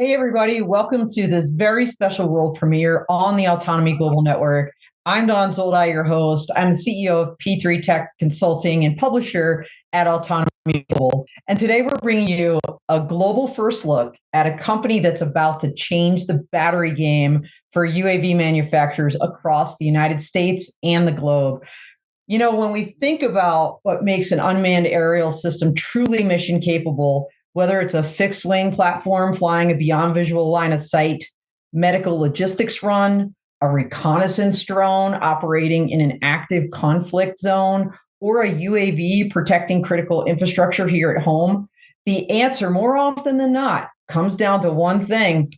Hey, everybody. Welcome to this very special world premiere on the Autonomy Global Network. I'm Don Zoldi, your host. I'm the CEO of P3 Tech Consulting and publisher at Autonomy Global. And today we're bringing you a global first look at a company that's about to change the battery game for UAV manufacturers across the United States and the globe. You know, when we think about what makes an unmanned aerial system truly mission capable, whether it's a fixed wing platform flying a beyond visual line of sight, medical logistics run, a reconnaissance drone operating in an active conflict zone, or a UAV protecting critical infrastructure here at home, the answer more often than not comes down to one thing: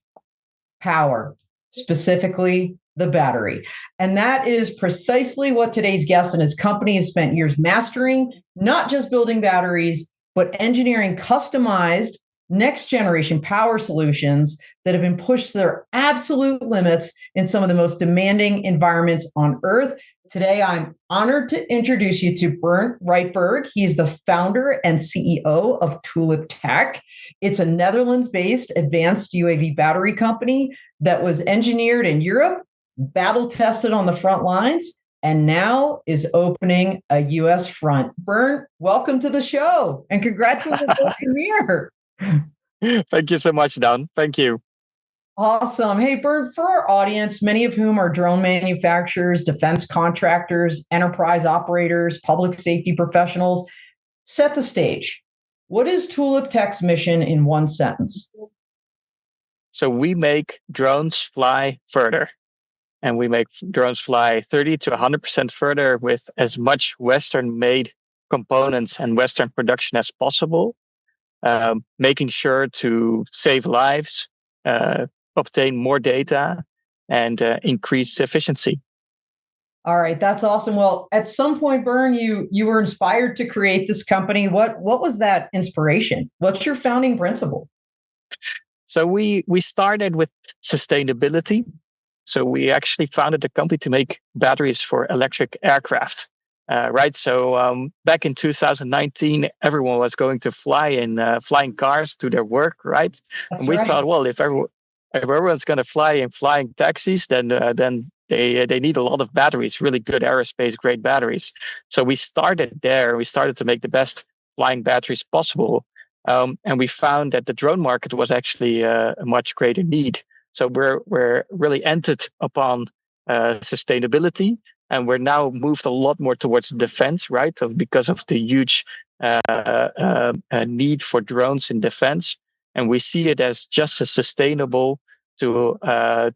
power, specifically the battery. And that is precisely what today's guest and his company have spent years mastering, not just building batteries, but engineering customized next generation power solutions that have been pushed to their absolute limits in some of the most demanding environments on Earth. Today, I'm honored to introduce you to Bernd Rietberg. He's the founder and CEO of Tulip Tech. It's a Netherlands-based advanced UAV battery company that was engineered in Europe, battle tested on the front lines, and now is opening a U.S. front. Bernd, welcome to the show, and congratulations on the premiere. Thank you so much, Don. Thank you. Awesome. Hey, Bernd, for our audience, many of whom are drone manufacturers, defense contractors, enterprise operators, public safety professionals, set the stage. What is Tulip Tech's mission in one sentence? So we make drones fly further. And we make drones fly 30 to 100% further with as much Western-made components and Western production as possible, making sure to save lives, obtain more data, and increase efficiency. All right, that's awesome. Well, at some point, Bernd, you were inspired to create this company. What was that inspiration? What's your founding principle? So we started with sustainability. So we actually founded a company to make batteries for electric aircraft, right? So back in 2019, everyone was going to fly in flying cars to their work, right? That's and we right. thought, well, if everyone's going to fly in flying taxis, then they need a lot of batteries, really good aerospace grade batteries. So we started there. We started to make the best flying batteries possible, and we found that the drone market was actually a much greater need. So we're really entered upon sustainability, and we're now moved a lot more towards defense, right? Because of the huge need for drones in defense, and we see it as just as sustainable to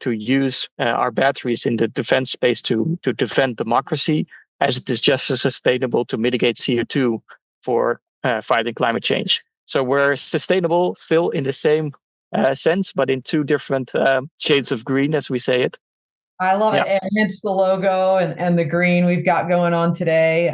use our batteries in the defense space to defend democracy as it is just as sustainable to mitigate CO2 for fighting climate change. So we're sustainable still in the same sense, but in two different shades of green, as we say it. I love it. And it's the logo and the green we've got going on today.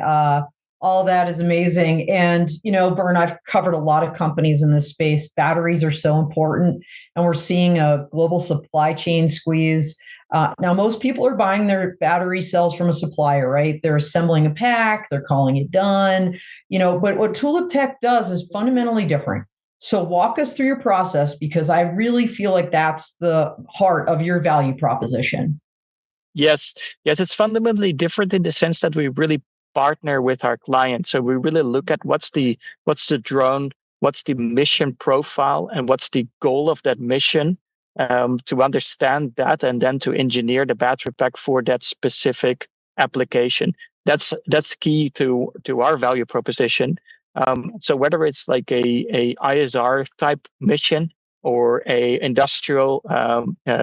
All that is amazing. And, you know, Bernd, I've covered a lot of companies in this space. Batteries are so important, and we're seeing a global supply chain squeeze. Now, most people are buying their battery cells from a supplier, right? They're assembling a pack, they're calling it done, you know, but what Tulip Tech does is fundamentally different. So walk us through your process, because I really feel like that's the heart of your value proposition. Yes, it's fundamentally different in the sense that we really partner with our clients. So we really look at what's the drone, what's the mission profile, and what's the goal of that mission, to understand that, and then to engineer the battery pack for that specific application. That's key to our value proposition. So whether it's like a ISR type mission, or a industrial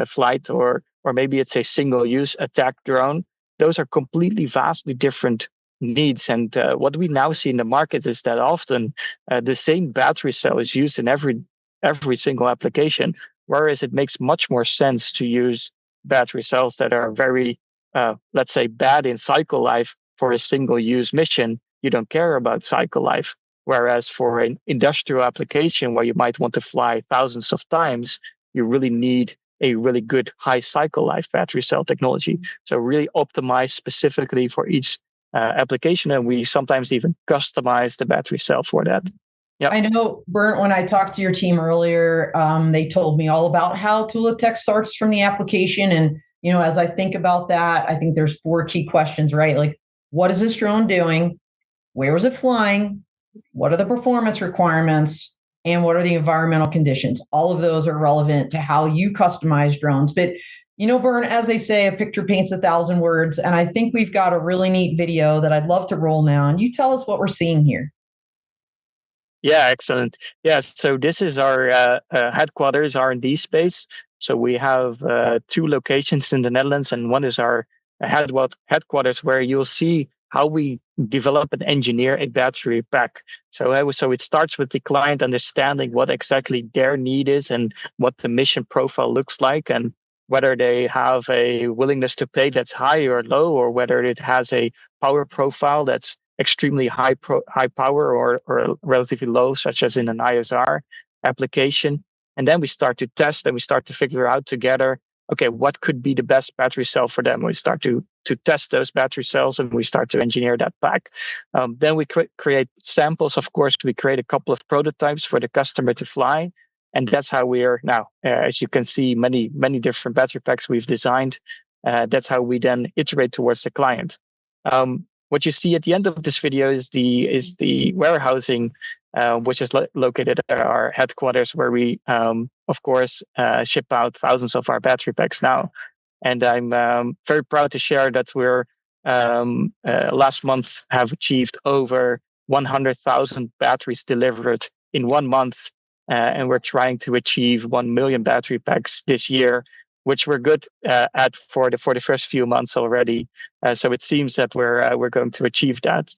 flight, or maybe it's a single-use attack drone, those are completely vastly different needs. And what we now see in the market is that often the same battery cell is used in every single application, whereas it makes much more sense to use battery cells that are very, let's say, bad in cycle life for a single-use mission. You don't care about cycle life. Whereas for an industrial application where you might want to fly thousands of times, you really need a really good high cycle life battery cell technology. So really optimized specifically for each application, and we sometimes even customize the battery cell for that. Yep. I know, Bernd, when I talked to your team earlier, they told me all about how Tulip Tech starts from the application. And, as I think about that, I think there's four key questions, right? Like, what is this drone doing? Where was it flying? What are the performance requirements? And what are the environmental conditions? All of those are relevant to how you customize drones. But, Bernd, as they say, a picture paints 1,000 words. And I think we've got a really neat video that I'd love to roll now. And you tell us what we're seeing here. Yeah, excellent. Yes, so this is our headquarters R&D space. So we have two locations in the Netherlands, and one is our headquarters, where you'll see how we develop and engineer a battery pack. So it starts with the client understanding what exactly their need is and what the mission profile looks like, and whether they have a willingness to pay that's high or low, or whether it has a power profile that's extremely high power or relatively low, such as in an ISR application. And then we start to test and we start to figure out together, okay, what could be the best battery cell for them? We start to test those battery cells and we start to engineer that pack. Then we create samples. Of course, we create a couple of prototypes for the customer to fly. And that's how we are now. As you can see, many different battery packs we've designed. That's how we then iterate towards the client. What you see at the end of this video is the warehousing, which is located at our headquarters, where we, of course, ship out thousands of our battery packs now. And I'm very proud to share that we're last month have achieved over 100,000 batteries delivered in 1 month, and we're trying to achieve 1 million battery packs this year, which we're good at for the first few months already. So it seems that we're going to achieve that.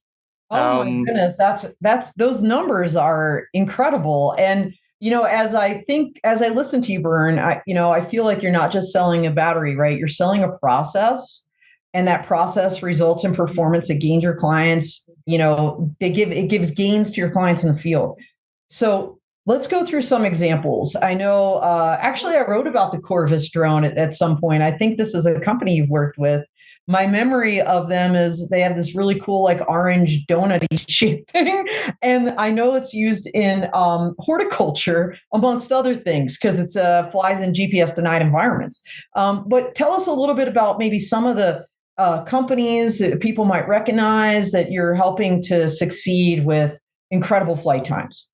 Oh my goodness, that's those numbers are incredible. And as I listen to you, Bernd, I feel like you're not just selling a battery, right? You're selling a process, and that process results in performance that gains your clients. It gives gains to your clients in the field. So let's go through some examples. I know, actually, I wrote about the Corvus drone at some point. I think this is a company you've worked with. My memory of them is they have this really cool, like orange donut-y shaped thing. And I know it's used in horticulture, amongst other things, because it flies in GPS denied environments. But tell us a little bit about maybe some of the companies that people might recognize that you're helping to succeed with incredible flight times.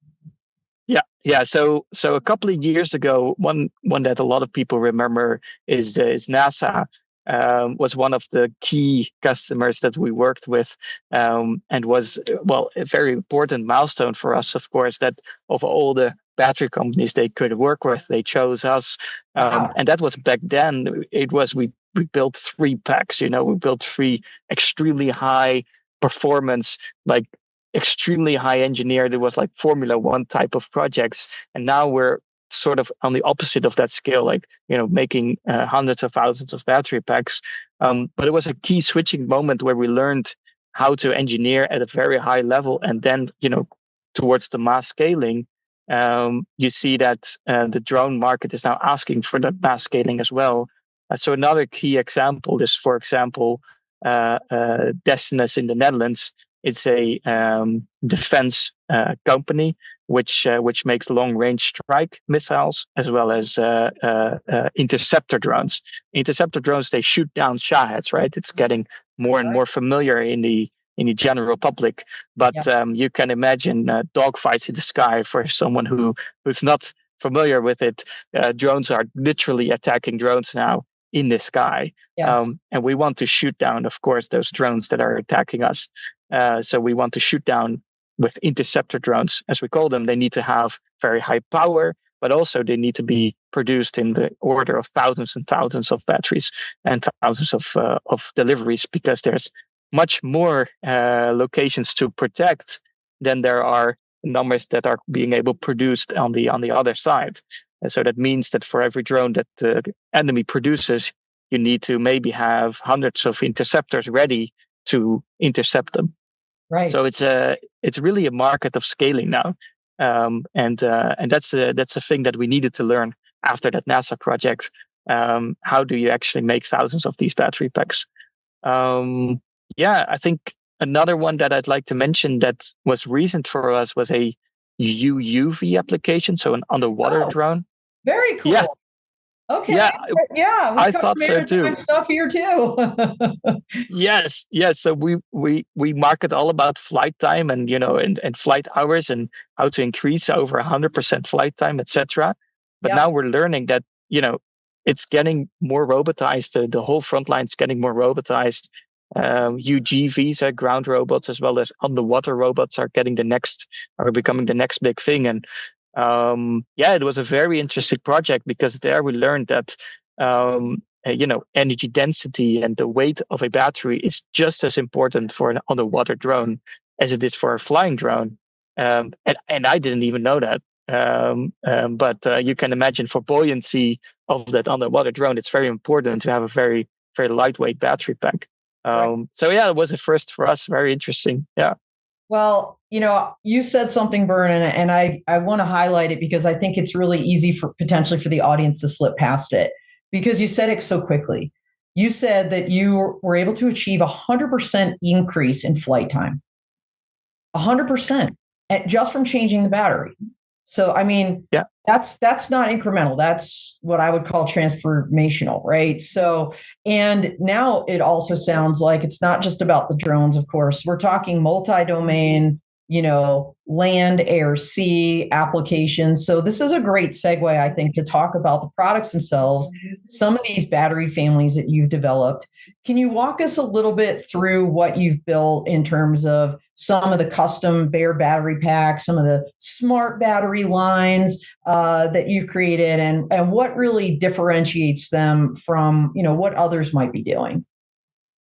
Yeah. So a couple of years ago, one that a lot of people remember is NASA. Was one of the key customers that we worked with, and was a very important milestone for us. Of course, that of all the battery companies they could work with, they chose us, and that was back then. It was we built 3 packs. We built 3 extremely high performance, like extremely high engineered. It was like Formula One type of projects, and now we're sort of on the opposite of that scale, like making hundreds of thousands of battery packs. But it was a key switching moment where we learned how to engineer at a very high level, and then towards the mass scaling, you see that the drone market is now asking for that mass scaling as well. So another key example is, for example, Destinus in the Netherlands. It's a defense company which makes long-range strike missiles as well as interceptor drones. Interceptor drones, they shoot down Shaheds, right? It's getting more and more familiar in the general public. But you can imagine dogfights in the sky for someone who's not familiar with it. Drones are literally attacking drones now in the sky. Yes. And we want to shoot down, of course, those drones that are attacking us. So we want to shoot down with interceptor drones, as we call them. They need to have very high power, but also they need to be produced in the order of thousands and thousands of batteries and thousands of deliveries, because there's much more locations to protect than there are numbers that are being able produced on the other side. And so that means that for every drone that the enemy produces, you need to maybe have hundreds of interceptors ready to intercept them. Right. So it's really a market of scaling now, and that's a thing that we needed to learn after that NASA project. How do you actually make thousands of these battery packs? I think another one that I'd like to mention that was recent for us was a UUV application, so an underwater drone. Very cool. Yeah, Okay. yeah, Yeah, we I cover thought so too. maritime stuff here too. Yes, yes. So we market all about flight time and and flight hours and how to increase over 100% flight time, etc. But Yep. now we're learning that it's getting more robotized. The whole front line is getting more robotized. UGVs are ground robots as well as underwater robots are becoming the next big thing. And yeah, it was a very interesting project because there we learned that energy density and the weight of a battery is just as important for an underwater drone as it is for a flying drone. And I didn't even know that. But you can imagine for buoyancy of that underwater drone, it's very important to have a very, very lightweight battery pack. Right. So yeah, it was a first for us. Very interesting. Yeah. Well, you said something, Bernd, and I want to highlight it because I think it's really easy for potentially for the audience to slip past it because you said it so quickly. You said that you were able to achieve 100% increase in flight time, 100%, just from changing the battery. So, I mean, yeah, that's not incremental. That's what I would call transformational, right? So, and now it also sounds like it's not just about the drones, of course. We're talking multi-domain, land, air, sea applications. So this is a great segue, I think, to talk about the products themselves, some of these battery families that you've developed. Can you walk us a little bit through what you've built in terms of some of the custom bare battery packs, some of the smart battery lines that you've created, and what really differentiates them from what others might be doing?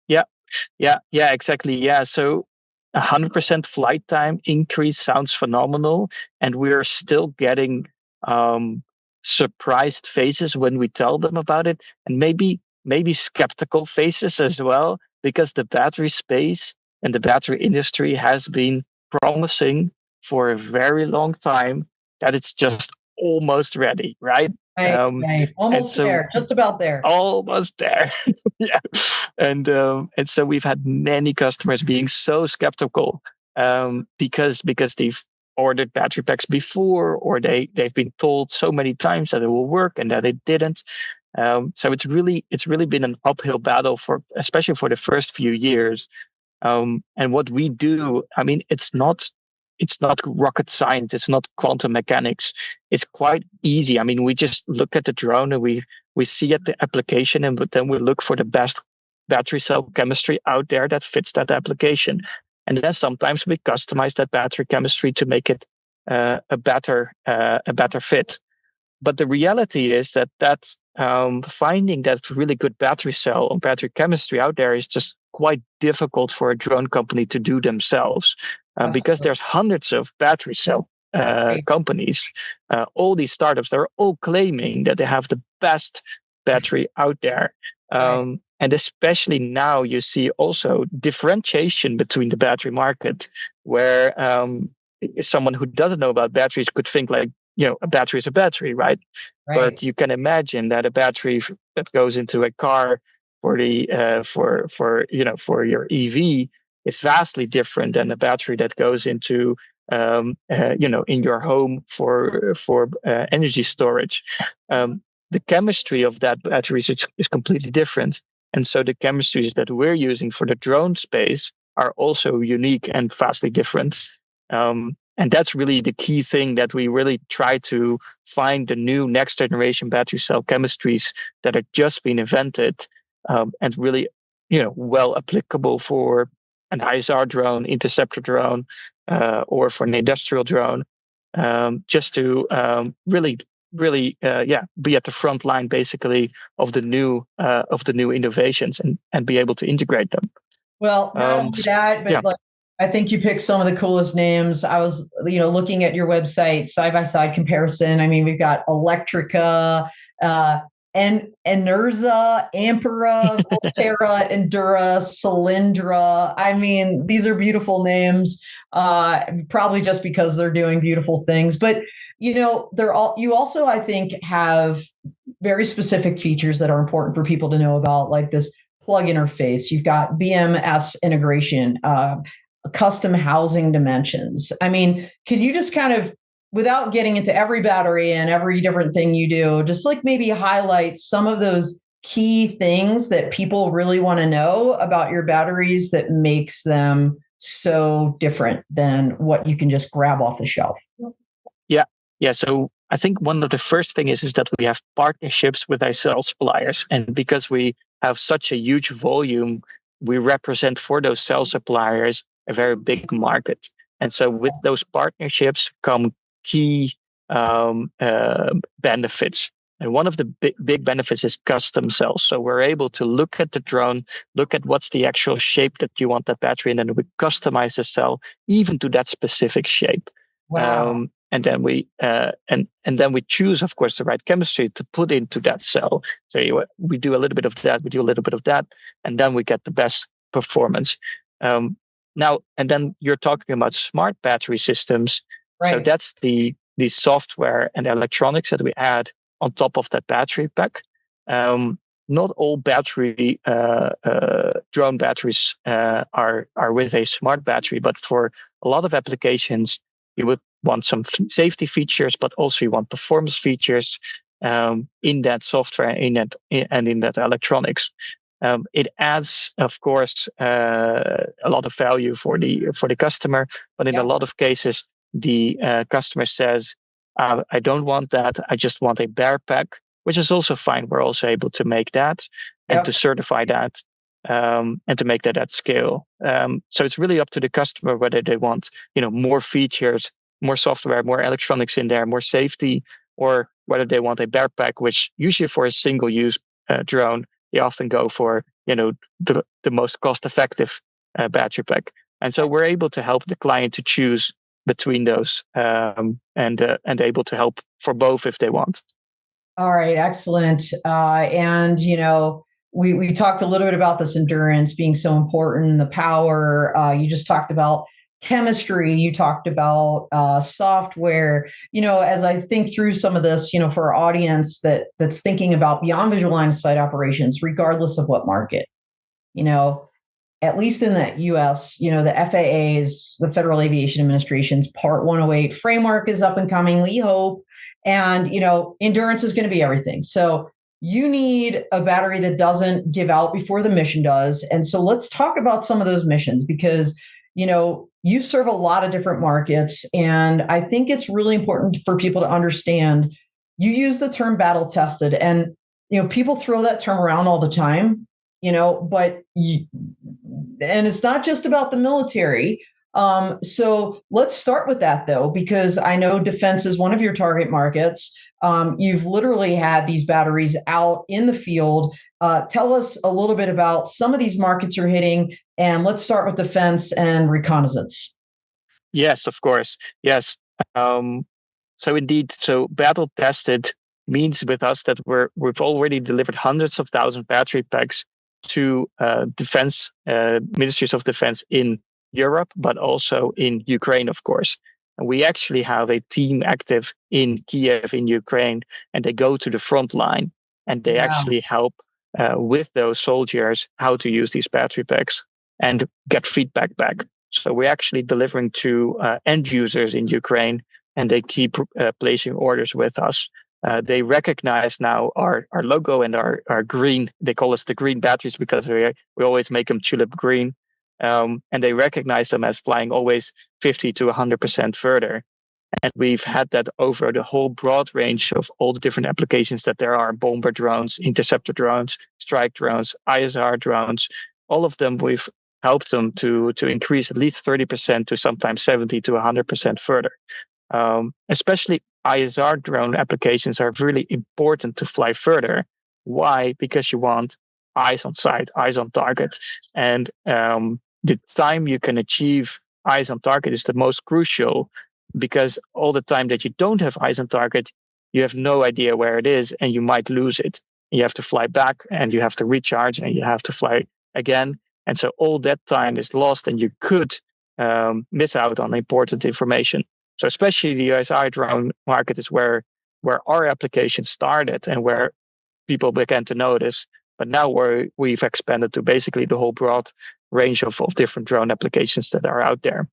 Yeah, exactly. Yeah, so 100% flight time increase sounds phenomenal, and we're still getting surprised faces when we tell them about it, and maybe skeptical faces as well, because the battery space and the battery industry has been promising for a very long time that it's just almost ready, right? Right. Almost there, just about there. Almost there. Yeah. And so we've had many customers being so skeptical because they've ordered battery packs before, or they've been told so many times that it will work and that it didn't. So it's really been an uphill battle especially for the first few years. And what we do, I mean, it's not rocket science. It's not quantum mechanics. It's quite easy. I mean, we just look at the drone and we see at the application, and then we look for the best battery cell chemistry out there that fits that application. And then sometimes we customize that battery chemistry to make it a better fit. But the reality is that finding that really good battery cell or battery chemistry out there is just quite difficult for a drone company to do themselves, because there's hundreds of battery cell companies. All these startups, they're all claiming that they have the best battery out there. And especially now you see also differentiation between the battery market, where someone who doesn't know about batteries could think like, a battery is a battery, right? But you can imagine that a battery that goes into a car for your EV is vastly different than a battery that goes into in your home for energy storage. The chemistry of that battery is completely different, and so the chemistries that we're using for the drone space are also unique and vastly different. And that's really the key thing, that we really try to find the new next generation battery cell chemistries that are just being invented, and really, well applicable for an ISR drone, interceptor drone, or for an industrial drone, just to really be at the front line, basically, of the new innovations and be able to integrate them. Well, not only that, but I think you picked some of the coolest names. I was, looking at your website, side-by-side comparison. I mean, we've got Electrica, and Enerza, Ampera, Volterra, Endura, Cylindra. I mean, these are beautiful names, probably just because they're doing beautiful things. But, you also, I think, have very specific features that are important for people to know about, like this plug interface. You've got BMS integration, custom housing dimensions. I mean, can you just kind of without getting into every battery and every different thing you do, just like maybe highlight some of those key things that people really want to know about your batteries that makes them so different than what you can just grab off the shelf. Yeah, yeah. So I think one of the first thing is that we have partnerships with our cell suppliers, and because we have such a huge volume, we represent for those cell suppliers a very big market. And so with those partnerships come key benefits. And one of the big benefits is custom cells. So we're able to look at the drone, look at what's the actual shape that you want that battery, and then we customize the cell even to that specific shape. Wow. And then we and then we choose, of course, the right chemistry to put into that cell. So we do a little bit of that, we do a little bit of that, and then we get the best performance. Now, and then you're talking about smart battery systems. Right. So that's the software and the electronics that we add on top of that battery pack. Not all battery drone batteries are with a smart battery, but for a lot of applications, you would want some safety features, but also you want performance features in that software, in that electronics. It adds, of course, a lot of value for the customer, but in a lot of cases, the customer says, "I don't want that. I just want a bare pack," which is also fine. We're also able to make that and to certify that and to make that at scale. So it's really up to the customer whether they want, more features, more software, more electronics in there, more safety, or whether they want a bare pack, which usually for a single-use drone, they often go for, the most cost-effective battery pack. And so we're able to help the client to choose between those and able to help for both if they want. All right, excellent. And we talked a little bit about this endurance being so important, the power. You just talked about chemistry. You talked about software. As I think through some of this, for our audience that's thinking about beyond visual line of sight operations, regardless of what market, at least in the US, the FAA's, the Federal Aviation Administration's Part 108 framework is up and coming, we hope. And, endurance is going to be everything. So you need a battery that doesn't give out before the mission does. And so let's talk about some of those missions because, you serve a lot of different markets. And I think it's really important for people to understand you use the term battle tested and, people throw that term around all the time, but and it's not just about the military. So let's start with that, though, because I know defense is one of your target markets. You've literally had these batteries out in the field. Tell us a little bit about some of these markets you're hitting, and let's start with defense and reconnaissance. Yes, of course. Yes. So indeed, battle tested means with us that we've already delivered hundreds of thousands battery packs to defense ministries of defense in Europe, but also in Ukraine, of course. And we actually have a team active in Kiev, in Ukraine, and they go to the front line and they actually help with those soldiers how to use these battery packs and get feedback back. So we're actually delivering to end users in Ukraine, and they keep placing orders with us. They recognize now our logo and our green. They call us the green batteries because we always make them tulip green. And they recognize them as flying always 50 to 100% further. And we've had that over the whole broad range of all the different applications that there are: bomber drones, interceptor drones, strike drones, ISR drones. All of them, we've helped them to increase at least 30% to sometimes 70 to 100% further. Especially ISR drone applications are really important to fly further. Why? Because you want eyes on sight, eyes on target. And the time you can achieve eyes on target is the most crucial, because all the time that you don't have eyes on target, you have no idea where it is and you might lose it. You have to fly back and you have to recharge and you have to fly again. And so all that time is lost and you could miss out on important information. So especially the USI drone market is where our application started and where people began to notice. But now we've expanded to basically the whole broad range of different drone applications that are out there.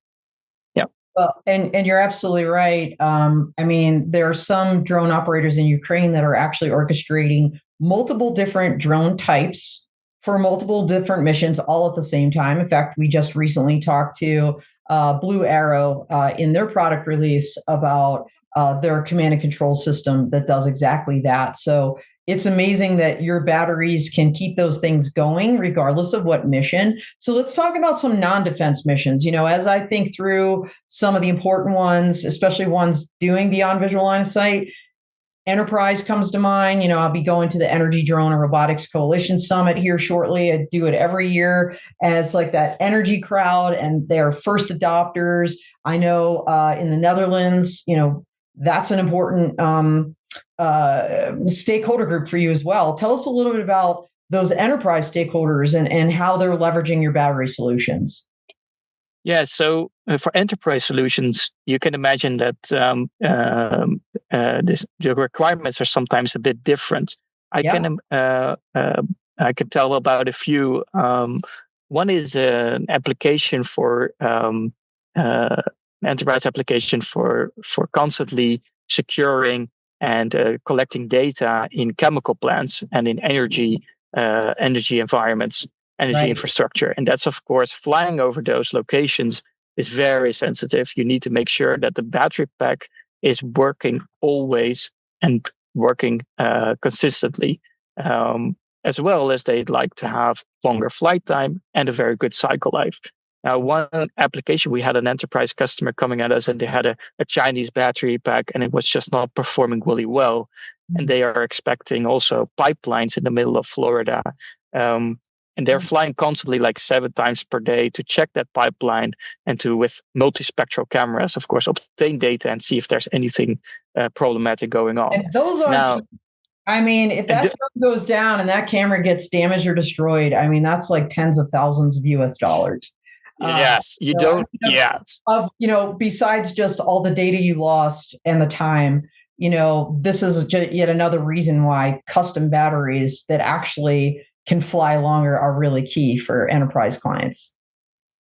Yeah. Well, and you're absolutely right. I mean, there are some drone operators in Ukraine that are actually orchestrating multiple different drone types for multiple different missions all at the same time. In fact, we just recently talked to Blue Arrow in their product release about their command and control system that does exactly that. So it's amazing that your batteries can keep those things going regardless of what mission. So let's talk about some non-defense missions. You know, as I think through some of the important ones, especially ones doing beyond visual line of sight, enterprise comes to mind. You know, I'll be going to the Energy Drone and Robotics Coalition Summit here shortly. I do it every year as like that energy crowd, and they're first adopters. I know in the Netherlands, you know, that's an important stakeholder group for you as well. Tell us a little bit about those enterprise stakeholders and how they're leveraging your battery solutions. Yeah, so for enterprise solutions, you can imagine that the requirements are sometimes a bit different. I Yeah. can tell about a few. One is an application for enterprise application for constantly securing and collecting data in chemical plants and in energy environments, energy Right. infrastructure. And that's, of course, flying over those locations is very sensitive. You need to make sure that the battery pack is working always and working consistently, as well as they'd like to have longer flight time and a very good cycle life. Now, one application, we had an enterprise customer coming at us and they had a Chinese battery pack and it was just not performing really well. And they are expecting also pipelines in the middle of Florida. And they're flying constantly like 7 times per day to check that pipeline and to, with multispectral cameras, of course, obtain data and see if there's anything problematic going on. And those are now, I mean, if that drone goes down and that camera gets damaged or destroyed, I mean, that's like tens of thousands of US dollars. Yes, you don't. Yes. You know, besides just all the data you lost and the time, you know, this is yet another reason why custom batteries that actually can fly longer are really key for enterprise clients.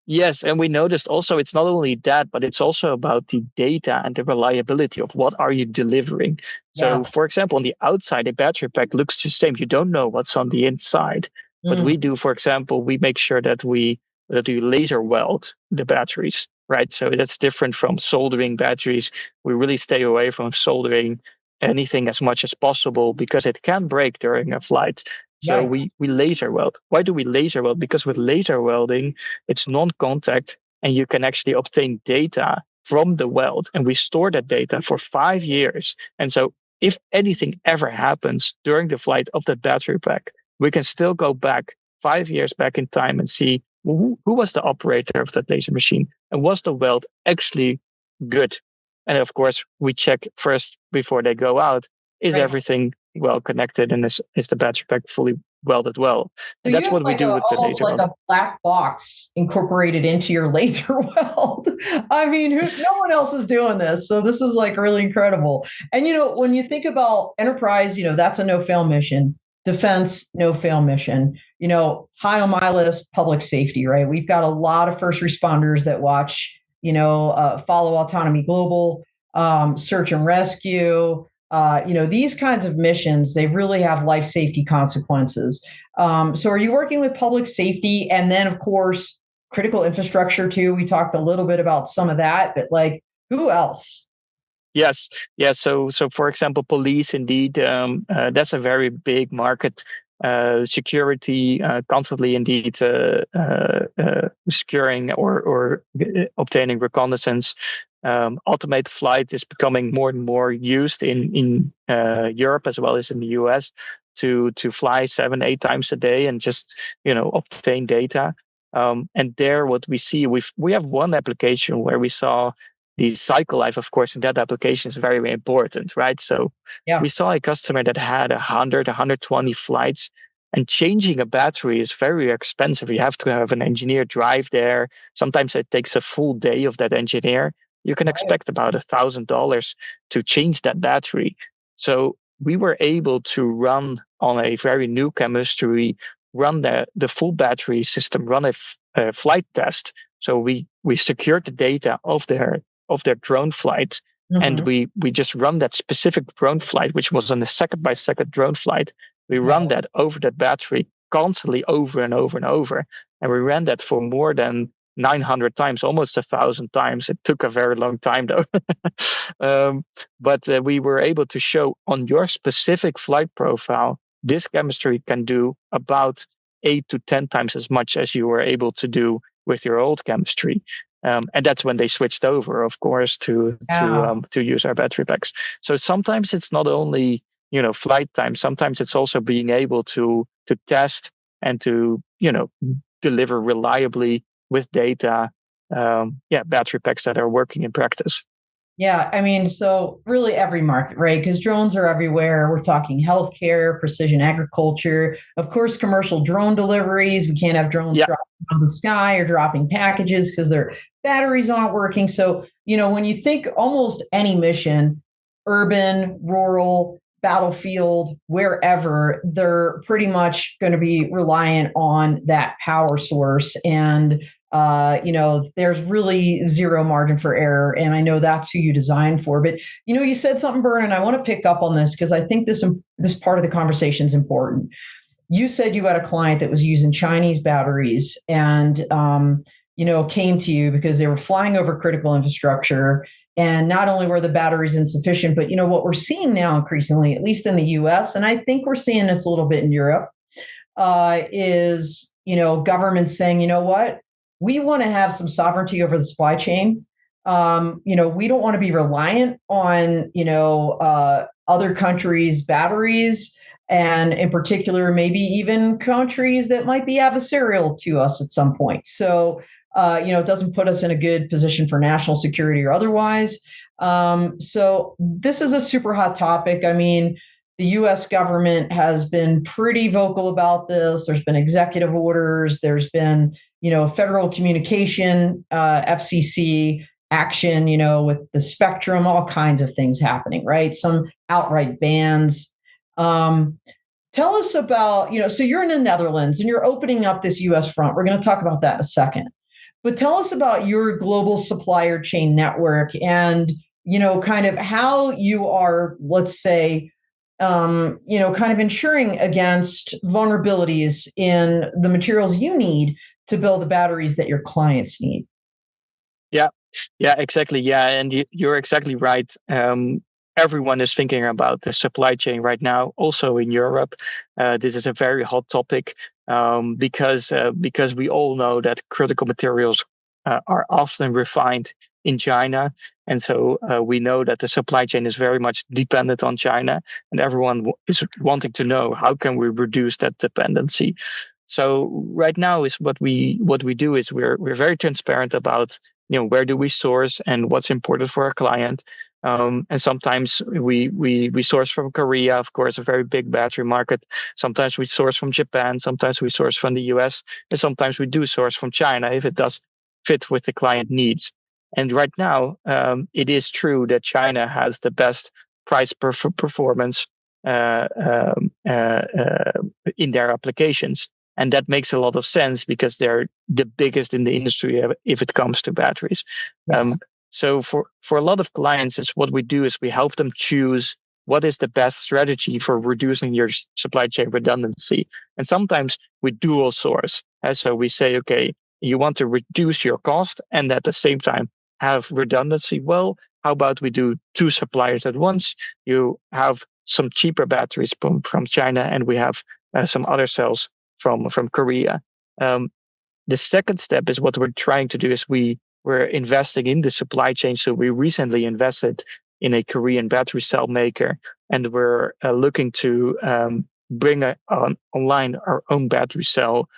Yes, and we noticed also it's not only that, but it's also about the data and the reliability of what are you delivering. So, for example, on the outside, a battery pack looks the same. You don't know what's on the inside. What we do, for example, we make sure that we laser weld the batteries, right? So that's different from soldering batteries. We really stay away from soldering anything as much as possible because it can break during a flight. So we laser weld. Why do we laser weld? Because with laser welding, it's non-contact and you can actually obtain data from the weld, and we store that data for 5 years. And so if anything ever happens during the flight of that battery pack, we can still go back 5 years back in time and see who was the operator of that laser machine and was the weld actually good. And of course, we check first before they go out, is everything well connected and is the battery pack fully welded well? And so that's what we do with the laser like weld. a black box incorporated into your laser weld. I mean, no one else is doing this. So this is like really incredible. And, you know, when you think about enterprise, you know, that's a no-fail mission. Defense, no-fail mission. You know, high on my list, public safety, right? We've got a lot of first responders that watch, you know, follow Autonomy Global, search and rescue, you know, these kinds of missions, they really have life safety consequences. So are you working with public safety and then, of course, critical infrastructure too? We talked a little bit about some of that, but like who else? Yes, yes. So for example, police, indeed, that's a very big market. Security, constantly, indeed, securing or obtaining reconnaissance. Automated flight is becoming more and more used in Europe as well as in the US to fly 7-8 times a day and just obtain data. And there, what we see, we have one application where we saw the cycle life, of course, in that application is very, very important, right? So we saw a customer that had 100, 120 flights, and changing a battery is very expensive. You have to have an engineer drive there. Sometimes it takes a full day of that engineer. You can expect about $1,000 to change that battery. So we were able to run on a very new chemistry, run the full battery system, run a flight test. So we secured the data of their of their drone flight. And we just run that specific drone flight, which was on a second by second drone flight. We run that over that battery constantly over and over and over. And we ran that for more than 900 times, almost 1,000 times. It took a very long time though. But we were able to show on your specific flight profile, this chemistry can do about 8 to 10 times as much as you were able to do with your old chemistry. And that's when they switched over, of course, to use our battery packs. So sometimes it's not only flight time. Sometimes it's also being able to test and to deliver reliably with data. Battery packs that are working in practice. Yeah, I mean, so really every market, right? Because drones are everywhere. We're talking healthcare, precision agriculture, of course, commercial drone deliveries. We can't have drones dropping out of the sky or dropping packages because their batteries aren't working. So, when you think almost any mission, urban, rural, battlefield, wherever, they're pretty much going to be reliant on that power source. And there's really zero margin for error. And I know that's who you designed for. But, you said something, Bernd, and I want to pick up on this because I think this part of the conversation is important. You said you had a client that was using Chinese batteries and, came to you because they were flying over critical infrastructure. And not only were the batteries insufficient, but, what we're seeing now increasingly, at least in the US, and I think we're seeing this a little bit in Europe, is, governments saying, you know what? We want to have some sovereignty over the supply chain. We don't want to be reliant on, other countries' batteries, and in particular, maybe even countries that might be adversarial to us at some point. So, it doesn't put us in a good position for national security or otherwise. So this is a super hot topic. I mean, the U.S. government has been pretty vocal about this. There's been executive orders. There's been, federal communication, FCC action, with the spectrum, all kinds of things happening, right? Some outright bans. Tell us about, so you're in the Netherlands and you're opening up this U.S. front. We're going to talk about that in a second. But tell us about your global supplier chain network and, kind of how you are, let's say, kind of ensuring against vulnerabilities in the materials you need to build the batteries that your clients need. Yeah, exactly. Yeah, and you're exactly right. Everyone is thinking about the supply chain right now, also in Europe. This is a very hot topic because we all know that critical materials are often refined in China. And so we know that the supply chain is very much dependent on China, and everyone is wanting to know how can we reduce that dependency. So right now is what we do is we're very transparent about where do we source and what's important for our client. And sometimes we source from Korea, of course, a very big battery market. Sometimes we source from Japan. Sometimes we source from the US. And sometimes we do source from China if it does fit with the client needs. And right now, it is true that China has the best price performance in their applications. And that makes a lot of sense because they're the biggest in the industry if it comes to batteries. Yes. So for a lot of clients, it's what we do is we help them choose what is the best strategy for reducing your supply chain redundancy. And sometimes we dual source. So we say, okay, you want to reduce your cost and at the same time have redundancy. Well, how about we do two suppliers at once? You have some cheaper batteries from China, and we have some other cells from Korea. The second step is what we're trying to do is we're investing in the supply chain. So we recently invested in a Korean battery cell maker, and we're looking to bring online our own battery cell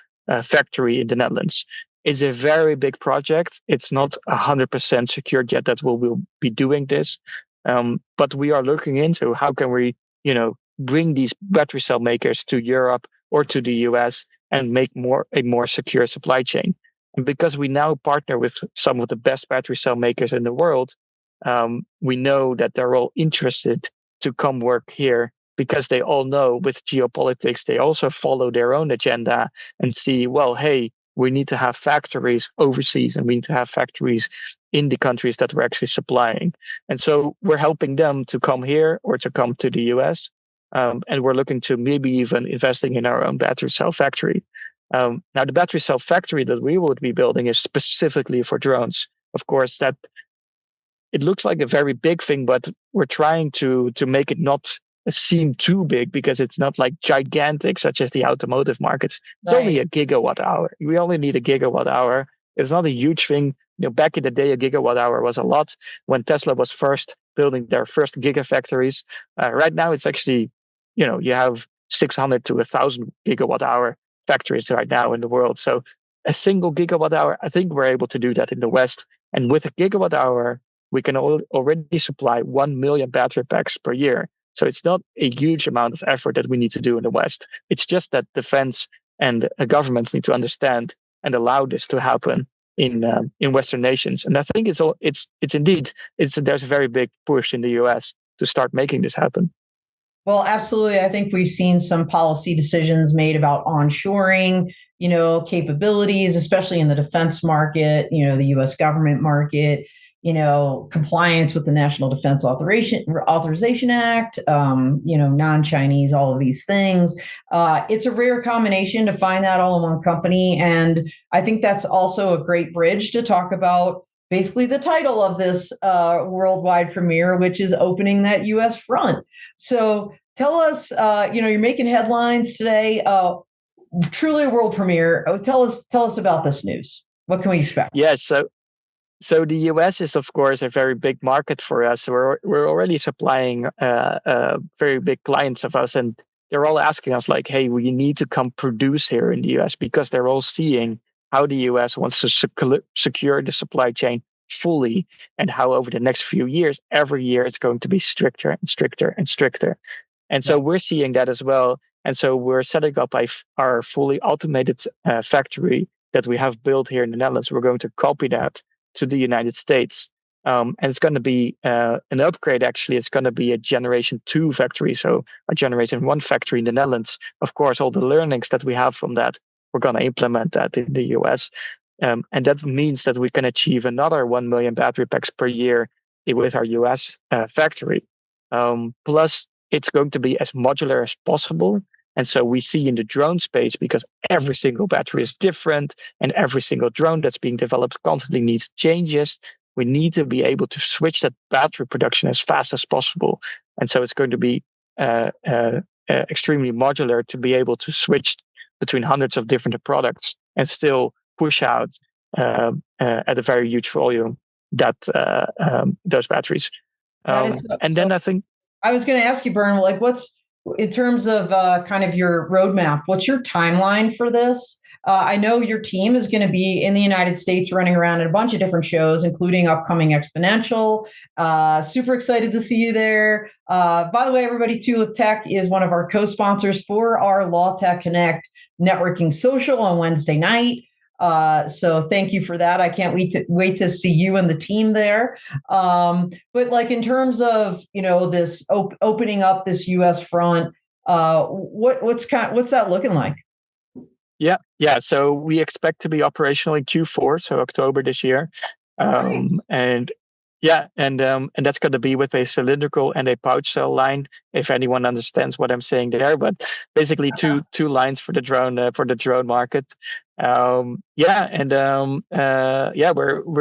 factory in the Netherlands. It's a very big project. It's not 100% secured yet that we'll be doing this, but we are looking into how can we, bring these battery cell makers to Europe or to the US and make a more secure supply chain. And because we now partner with some of the best battery cell makers in the world, we know that they're all interested to come work here because they all know with geopolitics, they also follow their own agenda and see, well, hey, we need to have factories overseas, and we need to have factories in the countries that we're actually supplying. And so we're helping them to come here or to come to the US. And we're looking to maybe even investing in our own battery cell factory. Now, the battery cell factory that we would be building is specifically for drones. Of course, that it looks like a very big thing, but we're trying to make it not seem too big, because it's not like gigantic, such as the automotive markets. It's only a gigawatt hour. We only need a gigawatt hour. It's not a huge thing. Back in the day, a gigawatt hour was a lot when Tesla was first building their first gigafactories. Right now, it's actually, you have 600 to 1,000 gigawatt hour factories right now in the world. So a single gigawatt hour, I think we're able to do that in the West. And with a gigawatt hour, we can already supply 1 million battery packs per year. So it's not a huge amount of effort that we need to do in the West. It's just that defense and governments need to understand and allow this to happen in Western nations. And I think there's a very big push in the US to start making this happen. Well, absolutely. I think we've seen some policy decisions made about onshoring, capabilities, especially in the defense market, the US government market, compliance with the National Defense Authorization Act, non-Chinese, all of these things. It's a rare combination to find that all in one company. And I think that's also a great bridge to talk about basically the title of this worldwide premiere, which is opening that U.S. front. So tell us, you're making headlines today. Truly a world premiere. Tell us about this news. What can we expect? Yes. So the US is, of course, a very big market for us. We're already supplying very big clients of us, and they're all asking us like, hey, we need to come produce here in the US, because they're all seeing how the US wants to secure the supply chain fully, and how over the next few years, every year, it's going to be stricter and stricter and stricter. And so we're seeing that as well. And so we're setting up our fully automated factory that we have built here in the Netherlands. We're going to copy that to the United States. And it's going to be an upgrade, actually. It's going to be a Generation 2 factory. So a Generation 1 factory in the Netherlands. Of course, all the learnings that we have from that, we're going to implement that in the US. And that means that we can achieve another 1 million battery packs per year with our US factory. Plus, it's going to be as modular as possible. And so we see in the drone space, because every single battery is different and every single drone that's being developed constantly needs changes, we need to be able to switch that battery production as fast as possible. And so it's going to be extremely modular to be able to switch between hundreds of different products and still push out at a very huge volume those batteries. Then I think I was going to ask you, Bernd, like what's in terms of kind of your roadmap, what's your timeline for this? I know your team is going to be in the United States running around at a bunch of different shows, including upcoming Exponential. Super excited to see you there. By the way, everybody, Tulip Tech is one of our co-sponsors for our Law Tech Connect networking social on Wednesday night. So thank you for that. I can't wait to see you and the team there. But like in terms of, this opening up this US front, what's that looking like? Yeah. So we expect to be operational in Q4, so October this year. Right. And that's going to be with a cylindrical and a pouch cell line, if anyone understands what I'm saying there. But basically, two lines for the drone market. We're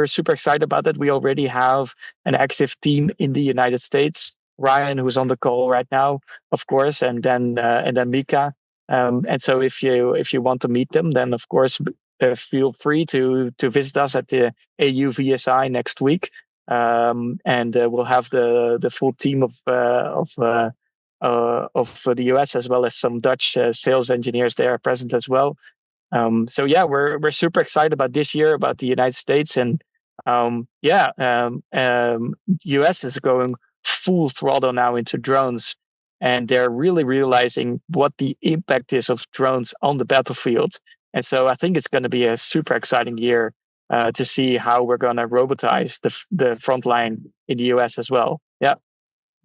super excited about that. We already have an active team in the United States. Ryan, who's on the call right now, of course, and then Mika. And so if you want to meet them, then of course feel free to visit us at the AUVSI next week. And we'll have the full team of the US, as well as some Dutch sales engineers there present as well. We're super excited about this year, about the United States, and US is going full throttle now into drones, and they're really realizing what the impact is of drones on the battlefield. And so I think it's going to be a super exciting year to see how we're going to robotize the front line in the US as well. Yeah.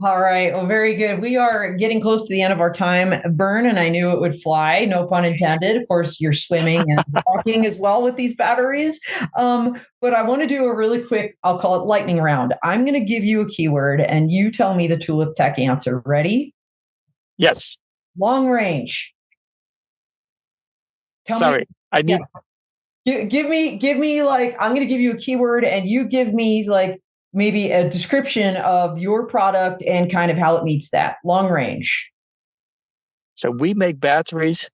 All right. Well, very good. We are getting close to the end of our time, Bernd, and I knew it would fly. No pun intended. Of course, you're swimming and walking as well with these batteries. But I want to do a really quick, I'll call it lightning round. I'm going to give you a keyword and you tell me the Tulip Tech answer. Ready? Yes. Long range. Tell Sorry, me. I need. Give me like, I'm going to give you a keyword and you give me like maybe a description of your product and kind of how it meets that long range. So we make batteries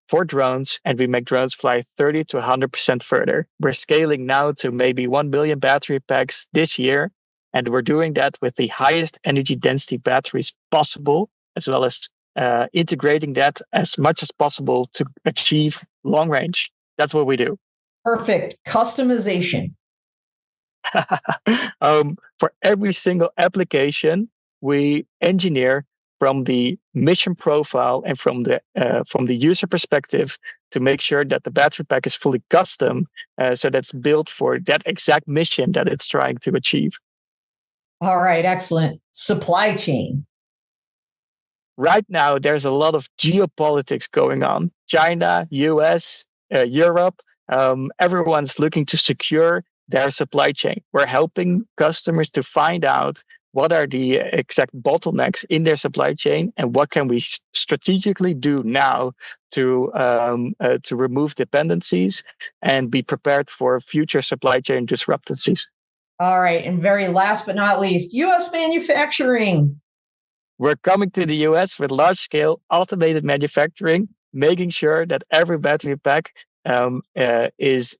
for drones, and we make drones fly 30 to 100% further. We're scaling now to maybe 1 billion battery packs this year, and we're doing that with the highest energy density batteries possible, as well as integrating that as much as possible to achieve long range. That's what we do. Perfect. Customization. For every single application, we engineer from the mission profile and from the user perspective to make sure that the battery pack is fully custom, so that's built for that exact mission that it's trying to achieve. All right, excellent. Supply chain. Right now, there's a lot of geopolitics going on. China, US, Europe, everyone's looking to secure their supply chain. We're helping customers to find out what are the exact bottlenecks in their supply chain and what can we strategically do now to remove dependencies and be prepared for future supply chain disruptancies. All right, and very last but not least, U.S. manufacturing. We're coming to the US with large scale automated manufacturing, making sure that every battery pack is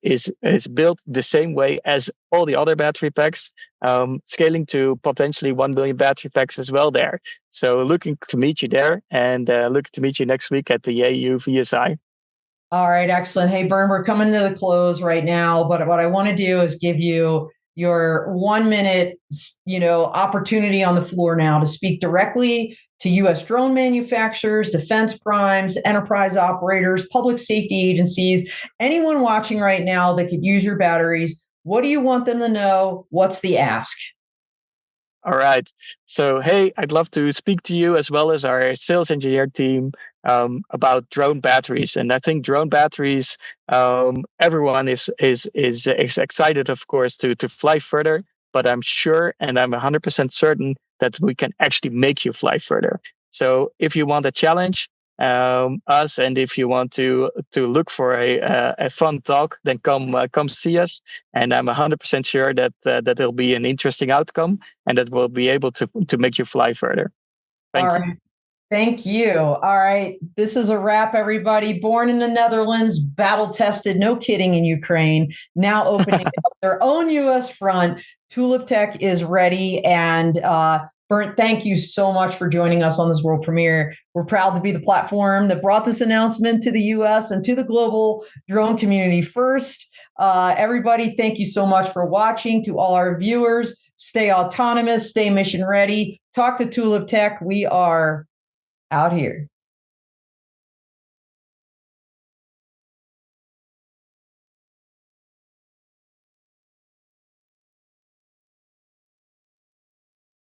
built the same way as all the other battery packs, scaling to potentially 1 billion battery packs as well there. So looking to meet you there, and looking to meet you next week at the AU VSI. All right, excellent. Hey, Bernd, we're coming to the close right now, but what I want to do is give you your 1 minute, opportunity on the floor now to speak directly to U.S. drone manufacturers, defense primes, enterprise operators, public safety agencies, anyone watching right now that could use your batteries. What do you want them to know? What's the ask? All right. So, hey, I'd love to speak to you as well as our sales engineer team about drone batteries. And I think drone batteries, everyone is excited, of course, to fly further. But I'm sure, and I'm 100% certain that we can actually make you fly further. So, if you want a challenge, us, and if you want to look for a fun talk, then come see us, and I'm 100% sure that that will be an interesting outcome and that we'll be able to make you fly further. Thank you. Thank you. All right. This is a wrap, everybody. Born in the Netherlands, battle tested, no kidding, in Ukraine, now opening up their own U.S. front. Tulip Tech is ready. And Bernd, thank you so much for joining us on this world premiere. We're proud to be the platform that brought this announcement to the U.S. and to the global drone community first. Everybody, thank you so much for watching. To all our viewers, stay autonomous, stay mission ready. Talk to Tulip Tech. We are out here.